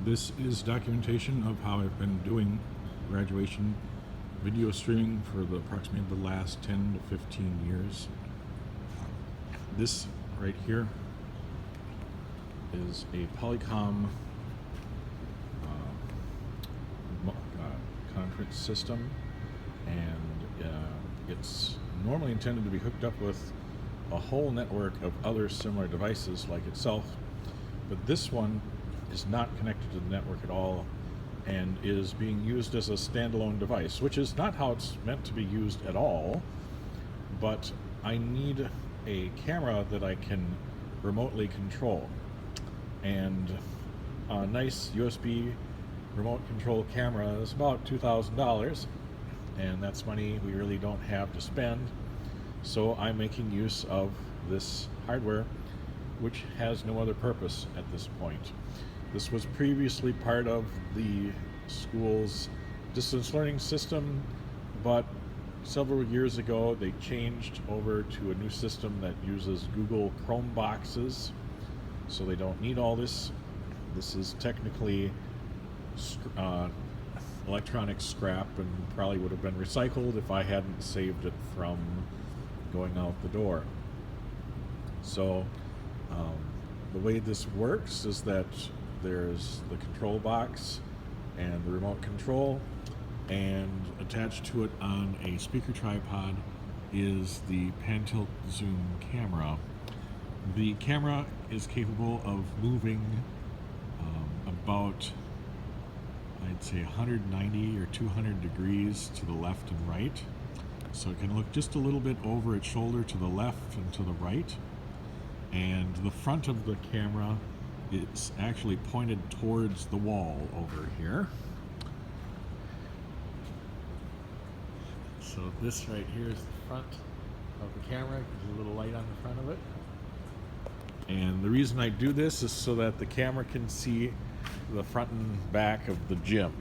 This is documentation of how I've been doing graduation video streaming for approximately the last 10 to 15 years. This right here is a Polycom conference system, and it's normally intended to be hooked up with a whole network of other similar devices like itself, but this one is not connected to the network at all and is being used as a standalone device, which is not how it's meant to be used at all. But I need a camera that I can remotely control, and a nice USB remote control camera is about $2,000, and that's money we really don't have to spend. So I'm making use of this hardware, which has no other purpose at this point. This was previously part of the school's distance learning system, but several years ago they changed over to a new system that uses Google Chrome boxes, so they don't need all this. This is technically electronic scrap and probably would have been recycled if I hadn't saved it from going out the door. So the way this works is that there's the control box and the remote control, and attached to it on a speaker tripod is the pan-tilt zoom camera. The camera is capable of moving about, I'd say, 190 or 200 degrees to the left and right. So it can look just a little bit over its shoulder to the left and to the right. And the front of the camera is actually pointed towards the wall over here. So this right here is the front of the camera. There's a little light on the front of it. And the reason I do this is so that the camera can see the front and back of the gym.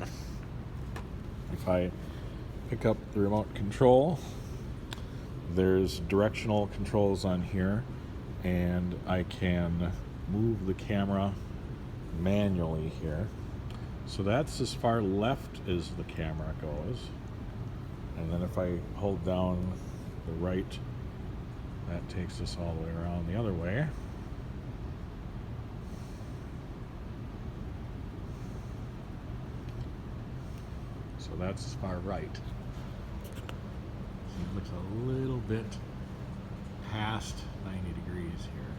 If I pick up the remote control, there's directional controls on here, and I can move the camera manually here. So that's as far left as the camera goes. And then if I hold down the right, that takes us all the way around the other way. So that's as far right. It looks a little bit past 90 degrees here,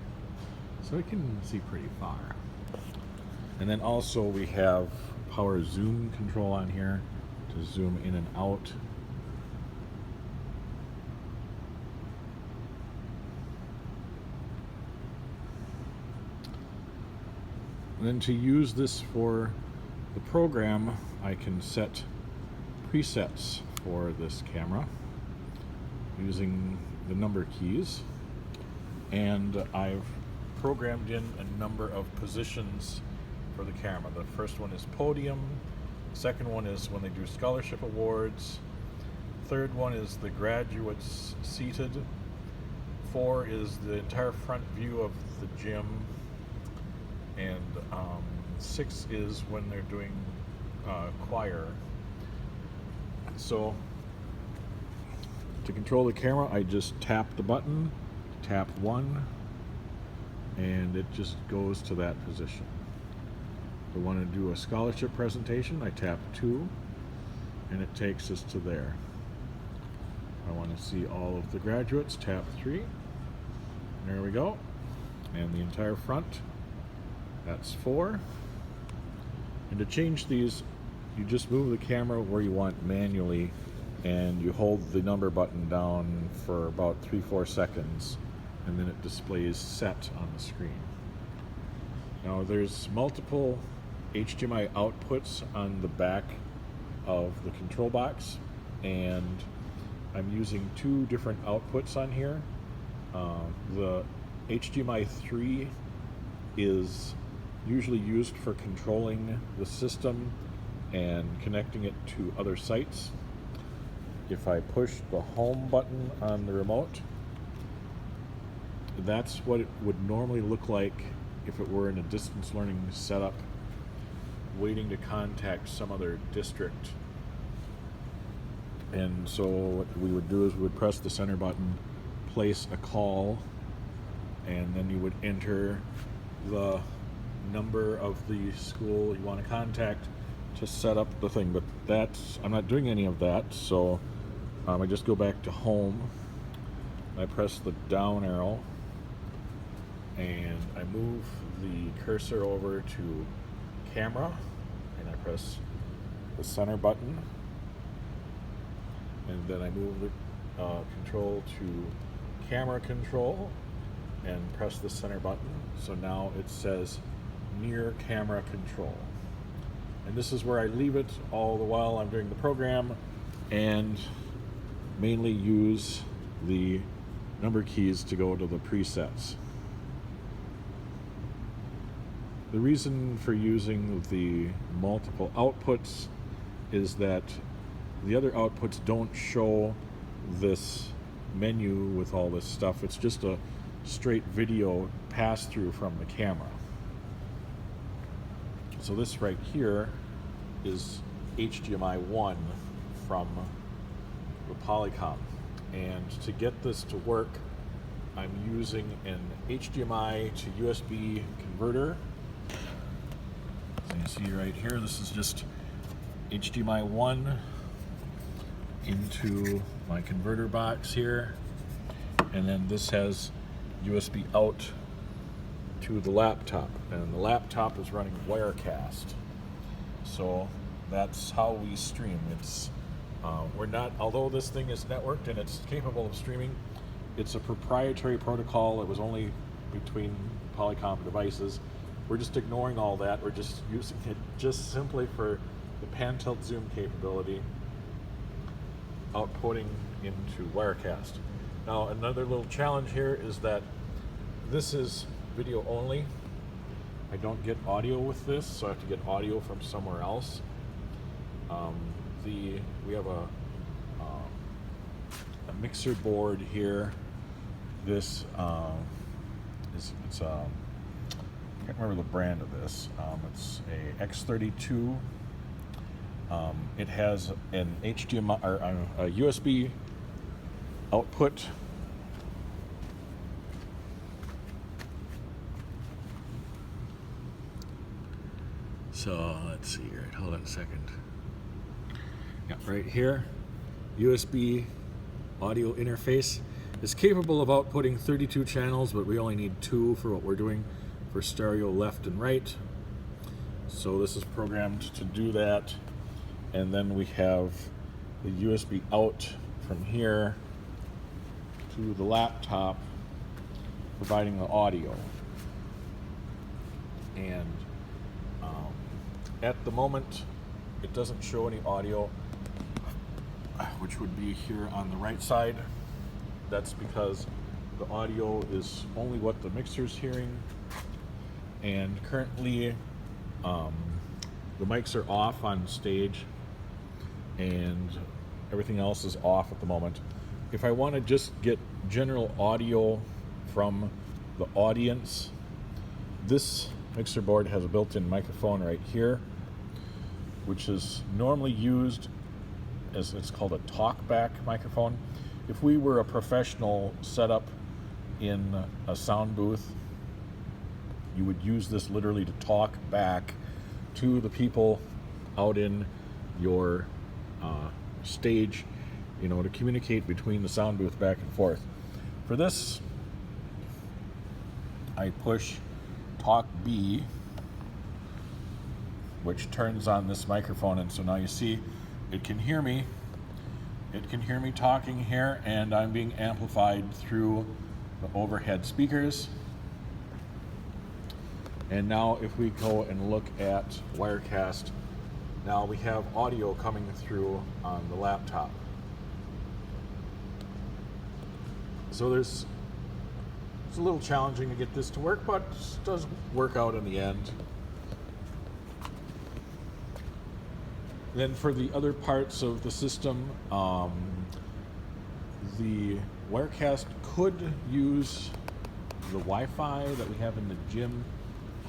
so it can see pretty far. And then also we have power zoom control on here to zoom in and out. And then to use this for the program, I can set presets for this camera using the number keys, and I've programmed in a number of positions for the camera. The first one is podium, the second one is when they do scholarship awards, third one is the graduates seated, 4 is the entire front view of the gym, and 6 is when they're doing choir. So to control the camera, I just tap the button, tap 1, and it just goes to that position. If I want to do a scholarship presentation, I tap 2, and it takes us to there. If I want to see all of the graduates, tap 3. There we go. And the entire front, that's 4. And to change these, you just move the camera where you want manually, and you hold the number button down for about 3-4 seconds, and then it displays set on the screen. Now there's multiple HDMI outputs on the back of the control box, and I'm using 2 different outputs on here. The HDMI 3 is usually used for controlling the system and connecting it to other sites. If I push the home button on the remote, that's what it would normally look like if it were in a distance learning setup. waiting to contact some other district. And so what we would do is we would press the center button, place a call, and then you would enter the number of the school you want to contact to set up the thing. But I'm not doing any of that, so I just go back to home. I press the down arrow and I move the cursor over to camera, and I press the center button, and then I move the control to camera control and press the center button. So now it says near camera control. And this is where I leave it all the while I'm doing the program, and mainly use the number keys to go to the presets. The reason for using the multiple outputs is that the other outputs don't show this menu with all this stuff. It's just a straight video pass through from the camera. So this right here is HDMI 1 from the Polycom. And to get this to work, I'm using an HDMI to USB converter. As you see right here, this is just HDMI 1 into my converter box here. And then this has USB out to the laptop, and the laptop is running Wirecast. So that's how we stream. It's we're not, although this thing is networked and it's capable of streaming, it's a proprietary protocol. It was only between Polycom devices. We're just ignoring all that. We're just using it just simply for the pan tilt zoom capability, outputting into Wirecast. Now another little challenge here is that this is video only. I don't get audio with this, so I have to get audio from somewhere else. We have a mixer board here. This it's I can't remember the brand of this. It's a X32. It has an HDMI or a USB output. So let's see here. Hold on a second. Yeah, right here, USB audio interface is capable of outputting 32 channels, but we only need 2 for what we're doing for stereo left and right. So this is programmed to do that. And then we have the USB out from here to the laptop, providing the audio. And at the moment, it doesn't show any audio, which would be here on the right side. That's because the audio is only what the mixer's hearing. And currently, the mics are off on stage and everything else is off at the moment. If I want to just get general audio from the audience, this mixer board has a built-in microphone right here, which is normally used as, it's called a talkback microphone. If we were a professional setup in a sound booth, you would use this literally to talk back to the people out in your stage, you know, to communicate between the sound booth back and forth. For this, I push Talk B, which turns on this microphone, and so now you see it can hear me. It can hear me talking here, and I'm being amplified through the overhead speakers. And now if we go and look at Wirecast, now we have audio coming through on the laptop. So it's a little challenging to get this to work, but it does work out in the end. Then for the other parts of the system, the Wirecast could use the Wi-Fi that we have in the gym.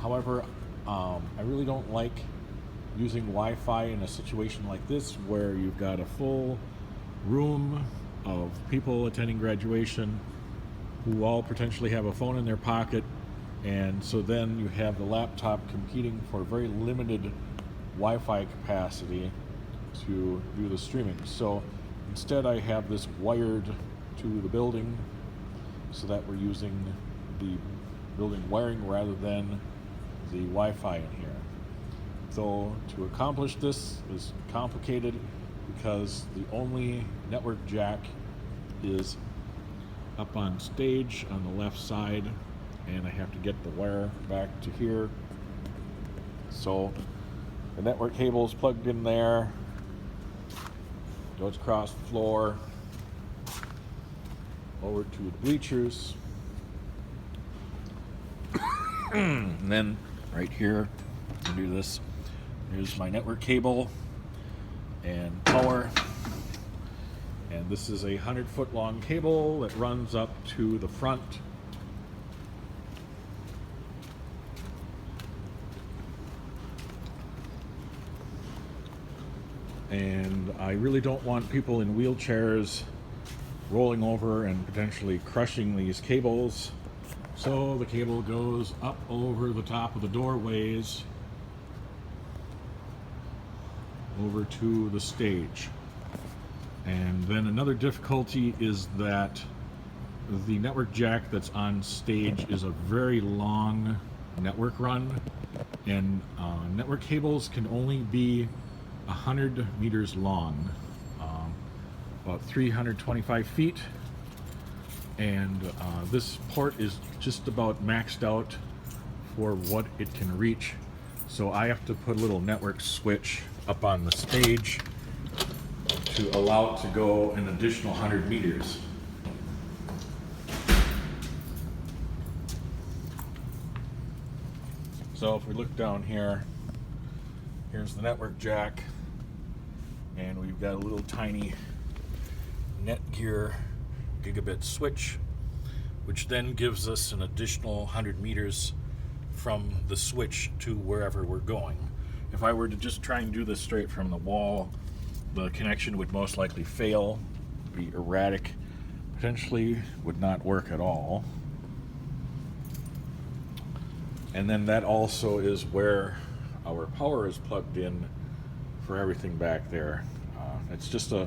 However, I really don't like using Wi-Fi in a situation like this where you've got a full room of people attending graduation who all potentially have a phone in their pocket, and so then you have the laptop competing for very limited Wi-Fi capacity to do the streaming. So instead I have this wired to the building so that we're using the building wiring rather than the Wi-Fi in here. So to accomplish this is complicated because the only network jack is up on stage on the left side, and I have to get the wire back to here. So the network cable is plugged in there, goes across the floor over to the bleachers, and then right here, I'll do this. Here's my network cable and power, and this is a 100-foot long cable that runs up to the front. And I really don't want people in wheelchairs rolling over and potentially crushing these cables. So the cable goes up over the top of the doorways over to the stage. And then another difficulty is that the network jack that's on stage is a very long network run, and network cables can only be 100 meters long, about 325 feet, and this port is just about maxed out for what it can reach. So I have to put a little network switch up on the stage to allow it to go an additional 100 meters. So if we look down here, here's the network jack, and we've got a little tiny Netgear gigabit switch, which then gives us an additional 100 meters from the switch to wherever we're going. If I were to just try and do this straight from the wall, the connection would most likely fail, be erratic, potentially would not work at all. And then that also is where our power is plugged in for everything back there. It's just a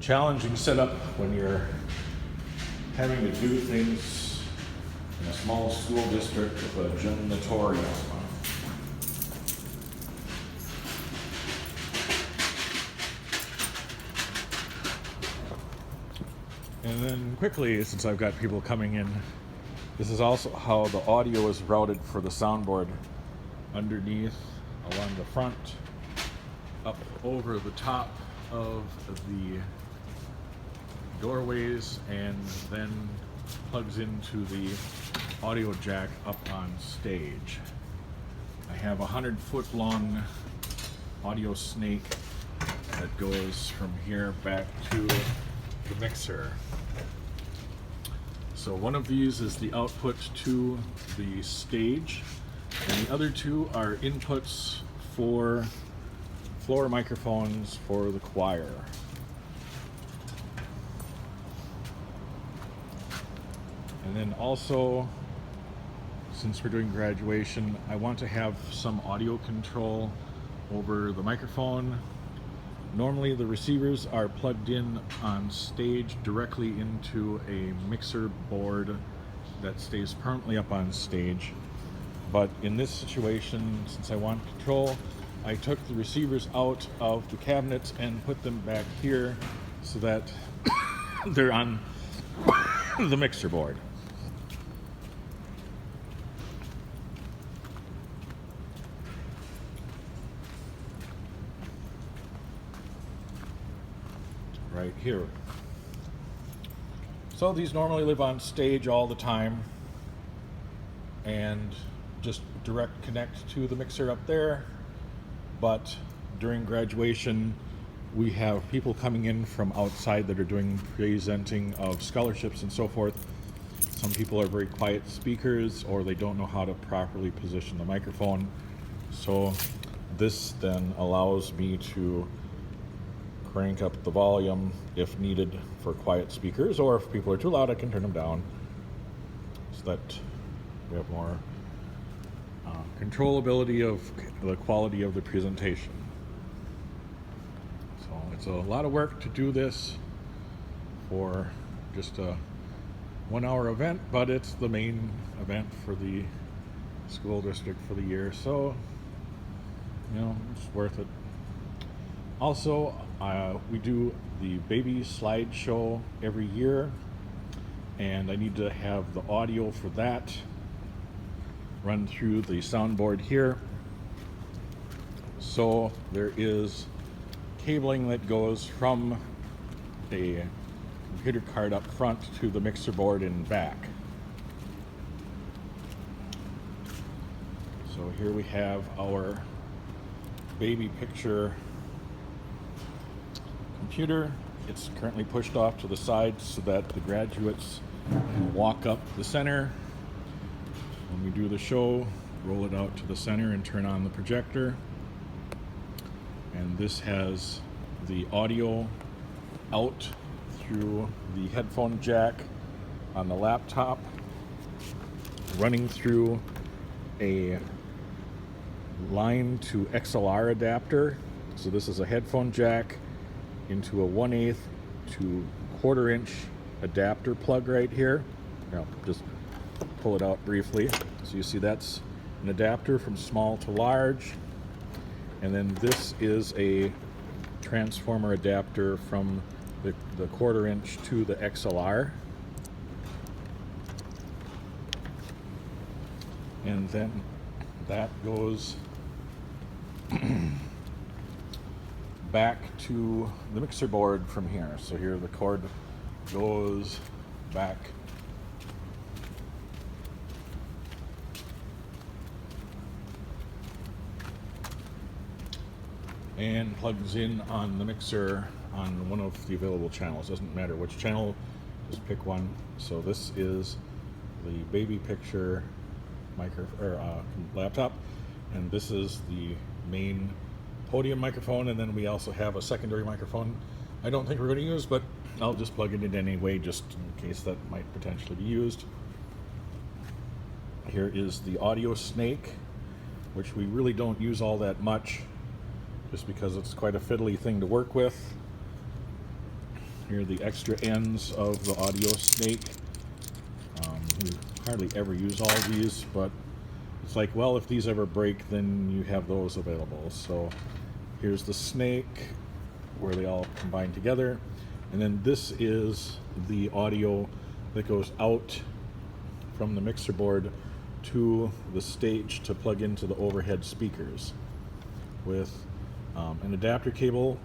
challenging setup when you're having to do things in a small school district with a gymnatorium. And then quickly, since I've got people coming in, this is also how the audio is routed for the soundboard. Underneath, along the front, up over the top of the doorways, and then plugs into the audio jack up on stage. I have a 100-foot long audio snake that goes from here back to the mixer. So one of these is the output to the stage, and the other two are inputs for floor microphones for the choir. And then also, since we're doing graduation, I want to have some audio control over the microphone. Normally the receivers are plugged in on stage directly into a mixer board that stays permanently up on stage. But in this situation, since I want control, I took the receivers out of the cabinet and put them back here so that they're on the mixer board. Right here. So these normally live on stage all the time and just direct connect to the mixer up there. But during graduation, we have people coming in from outside that are doing presenting of scholarships and so forth. Some people are very quiet speakers, or they don't know how to properly position the microphone. So this then allows me to crank up the volume if needed for quiet speakers, or if people are too loud I can turn them down so that we have more controllability of the quality of the presentation. So it's a lot of work to do this for just a 1 hour event, but it's the main event for the school district for the year, so you know, it's worth it. Also, we do the baby slideshow every year, and I need to have the audio for that run through the soundboard here. So there is cabling that goes from a computer card up front to the mixer board and back. So here we have our baby picture computer. It's currently pushed off to the side so that the graduates can walk up the center. When we do the show, roll it out to the center and turn on the projector. And this has the audio out through the headphone jack on the laptop, running through a line to XLR adapter. So this is a headphone jack into a 1/8 to 1/4 inch adapter plug right here. I'll just pull it out briefly. So you see that's an adapter from small to large. And then this is a transformer adapter from the 1/4 inch to the XLR. And then that goes back to the mixer board from here. So here the cord goes back and plugs in on the mixer on one of the available channels. Doesn't matter which channel, just pick one. So this is the baby picture laptop, and this is the main podium microphone, and then we also have a secondary microphone I don't think we're going to use, but I'll just plug it in anyway just in case that might potentially be used. Here is the audio snake, which we really don't use all that much just because it's quite a fiddly thing to work with. Here are the extra ends of the audio snake. We hardly ever use all of these, but it's like, well, if these ever break, then you have those available. So here's the snake where they all combine together. And then this is the audio that goes out from the mixer board to the stage to plug into the overhead speakers with an adapter cable,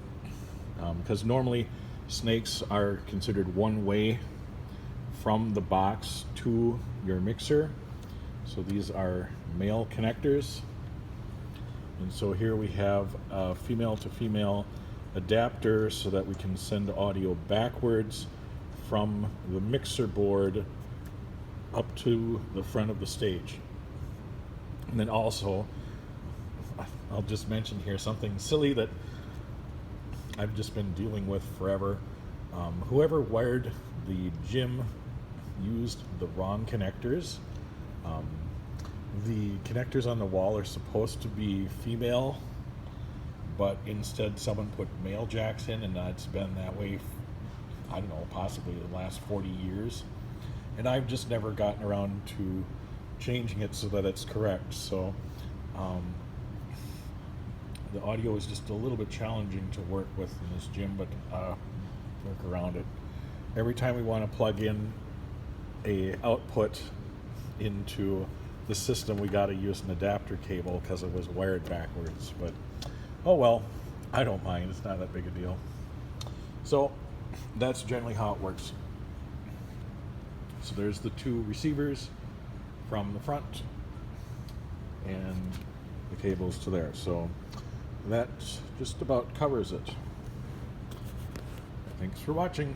because normally snakes are considered one way from the box to your mixer. So these are male connectors. And so here we have a female to female adapter so that we can send audio backwards from the mixer board up to the front of the stage. And then also, I'll just mention here something silly that I've just been dealing with forever. Whoever wired the gym used the wrong connectors. The connectors on the wall are supposed to be female, but instead someone put male jacks in, and it's been that way, I don't know, possibly the last 40 years. And I've just never gotten around to changing it so that it's correct. So the audio is just a little bit challenging to work with in this gym, but work around it. Every time we want to plug in a output into the system, we got to use an adapter cable because it was wired backwards. But oh well, I don't mind. It's not that big a deal. So that's generally how it works. So there's the two receivers from the front and the cables to there. So that just about covers it. Thanks for watching.